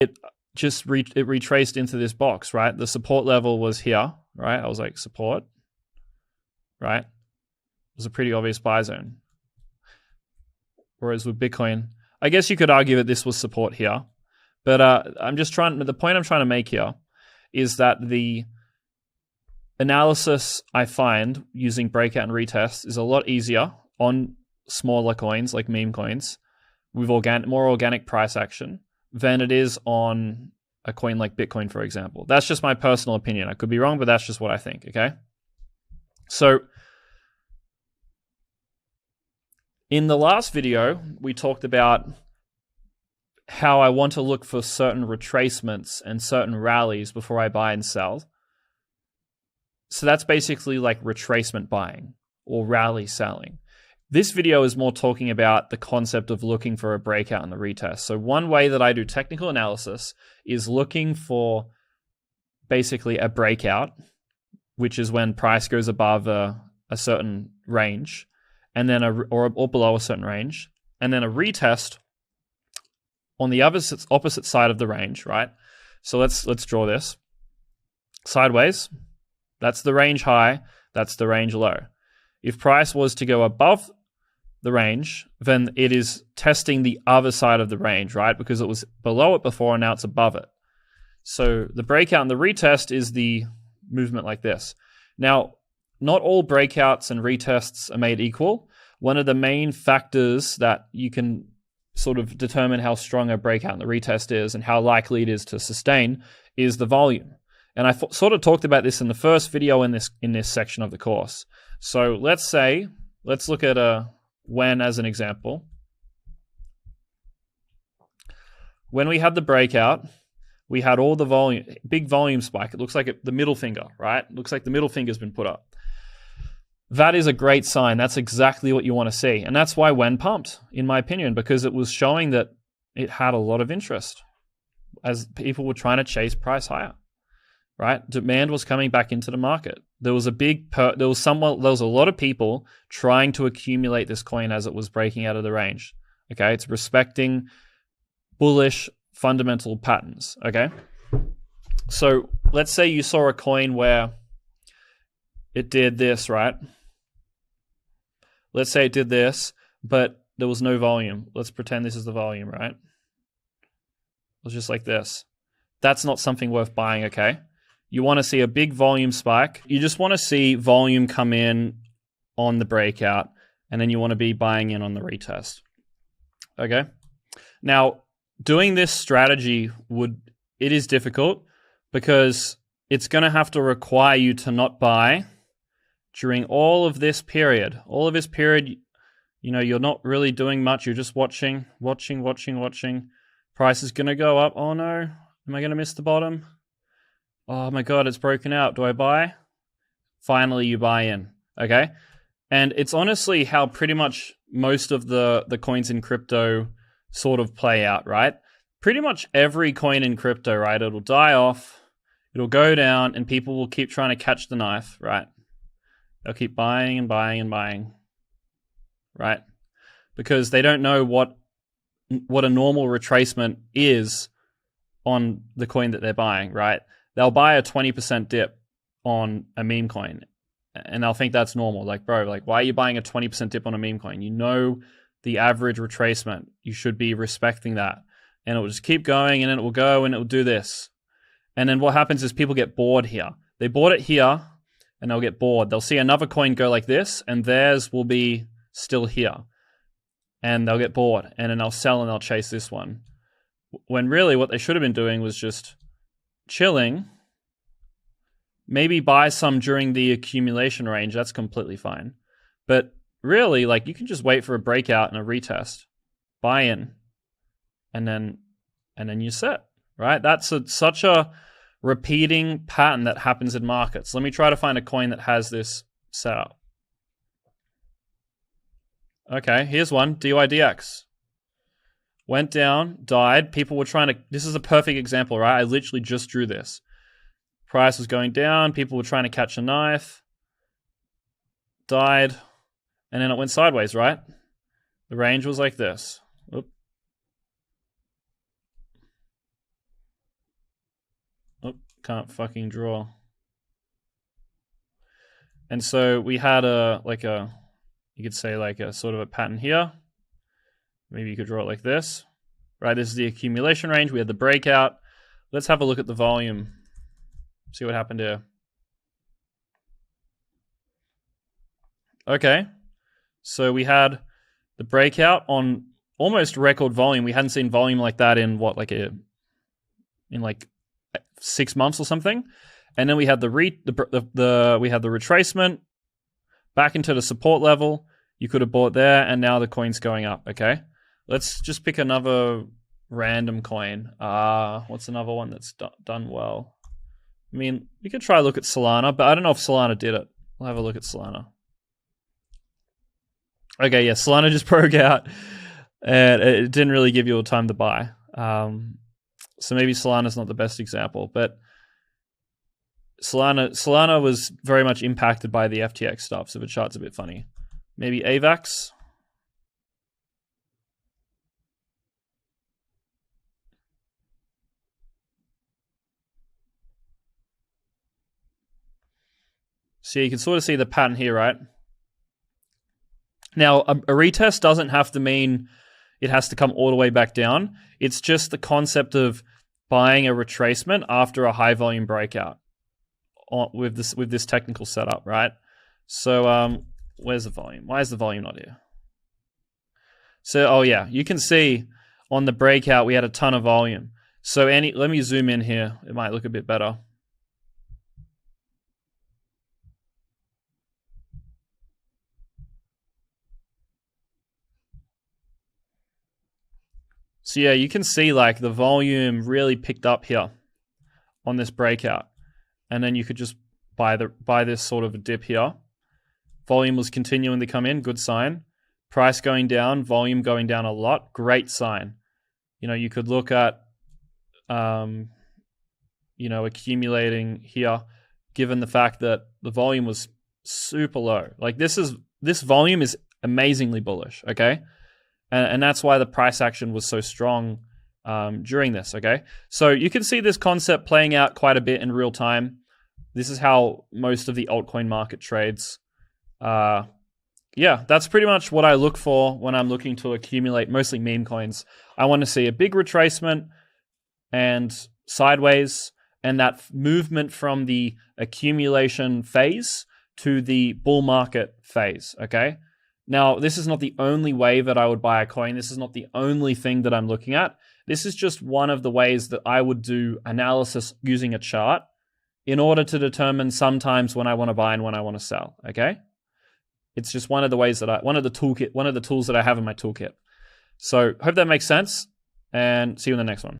it just it retraced into this box, right? The support level was here, right? I was like, support, right? It was a pretty obvious buy zone. Whereas with Bitcoin, I guess you could argue that this was support here. But the point I'm trying to make here is that the analysis I find using breakout and retest is a lot easier on smaller coins like meme coins with more organic price action than it is on a coin like Bitcoin, for example. That's just my personal opinion. I could be wrong, but that's just what I think, okay? So in the last video, we talked about how I want to look for certain retracements and certain rallies before I buy and sell. So that's basically like retracement buying or rally selling. This video is more talking about the concept of looking for a breakout in the retest. So one way that I do technical analysis is looking for basically a breakout, which is when price goes above a certain range, and then or below a certain range, and then a retest on the opposite side of the range, right? So let's draw this sideways. That's the range high, that's the range low. If price was to go above the range, then it is testing the other side of the range, right? Because it was below it before and now it's above it. So the breakout and the retest is the movement like this. Now, not all breakouts and retests are made equal. One of the main factors that you can sort of determine how strong a breakout and the retest is and how likely it is to sustain is the volume. And I sort of talked about this in the first video in this section of the course. So let's look at a when as an example. When we had the breakout, we had all the volume, big volume spike. It looks like the middle finger, right? It looks like the middle finger's been put up. That is a great sign. That's exactly what you want to see. And that's why when pumped, in my opinion, because it was showing that it had a lot of interest as people were trying to chase price higher, right? Demand was coming back into the market. There was there was a lot of people trying to accumulate this coin as it was breaking out of the range. Okay. It's respecting bullish fundamental patterns. Okay. So let's say you saw a coin where it did this, right? Let's say it did this, but there was no volume. Let's pretend this is the volume, right? It was just like this. That's not something worth buying, okay? You want to see a big volume spike. You just want to see volume come in on the breakout, and then you want to be buying in on the retest. Okay? Now, doing this strategy it is difficult because it's going to have to require you to not buy during all of this period. All of this period, you're not really doing much. You're just watching. Price is going to go up. Oh no, am I going to miss the bottom? Oh my God, it's broken out. Do I buy? Finally, you buy in, okay? And it's honestly how pretty much most of the coins in crypto sort of play out, right? Pretty much every coin in crypto, right? It'll die off, it'll go down, and people will keep trying to catch the knife, right? They'll keep buying and buying and buying, right? Because they don't know what a normal retracement is on the coin that they're buying, right? They'll buy a 20% dip on a meme coin and they'll think that's normal. Like, bro, why are you buying a 20% dip on a meme coin? You know the average retracement. You should be respecting that. And it will just keep going, and then it will go and it will do this. And then what happens is people get bored here. They bought it here and they'll get bored. They'll see another coin go like this and theirs will be still here. And they'll get bored and then they'll sell and they'll chase this one. When really what they should have been doing was just chilling, maybe buy some during the accumulation range. That's completely fine. But really, you can just wait for a breakout and a retest, buy in, and then you're set, right? That's such a repeating pattern that happens in markets. Let me try to find a coin that has this set up. Okay, here's one, DYDX. Went down, died. People were trying to, this is a perfect example, right? I literally just drew this. Price was going down. People were trying to catch a knife. Died. And then it went sideways, right? The range was like this. Oop. Oh, can't fucking draw. And so we had you could say like a sort of a pattern here. Maybe you could draw it like this. Right, this is the accumulation range. We had the breakout. Let's have a look at the volume. See what happened here. Okay, so we had the breakout on almost record volume. We hadn't seen volume like that in what, in 6 months or something. And then we had the retracement back into the support level. You could have bought there, and now the coin's going up. Okay, let's just pick another random coin. What's another one that's done well? I mean, we could try to look at Solana, but I don't know if Solana did it. We'll have a look at Solana. Okay, yeah, Solana just broke out, and it didn't really give you a time to buy. So maybe Solana's not the best example, but Solana was very much impacted by the FTX stuff, so the chart's a bit funny. Maybe AVAX. So you can sort of see the pattern here, right? Now, a retest doesn't have to mean it has to come all the way back down. It's just the concept of buying a retracement after a high volume breakout with this technical setup, right? So where's the volume? Why is the volume not here? So, oh yeah, you can see on the breakout we had a ton of volume. So let me zoom in here. It might look a bit better. So yeah, you can see like the volume really picked up here on this breakout. And then you could just buy this sort of a dip here. Volume was continuing to come in, good sign. Price going down, volume going down a lot, great sign. You know, you could look at accumulating here, given the fact that the volume was super low. Like this volume is amazingly bullish, okay? And that's why the price action was so strong during this, okay? So you can see this concept playing out quite a bit in real time. This is how most of the altcoin market trades. Yeah, that's pretty much what I look for when I'm looking to accumulate mostly meme coins. I want to see a big retracement and sideways, and that movement from the accumulation phase to the bull market phase, okay? Now, this is not the only way that I would buy a coin. This is not the only thing that I'm looking at. This is just one of the ways that I would do analysis using a chart in order to determine sometimes when I want to buy and when I want to sell, okay? It's just one of the ways that one of the tools that I have in my toolkit. So hope that makes sense, and see you in the next one.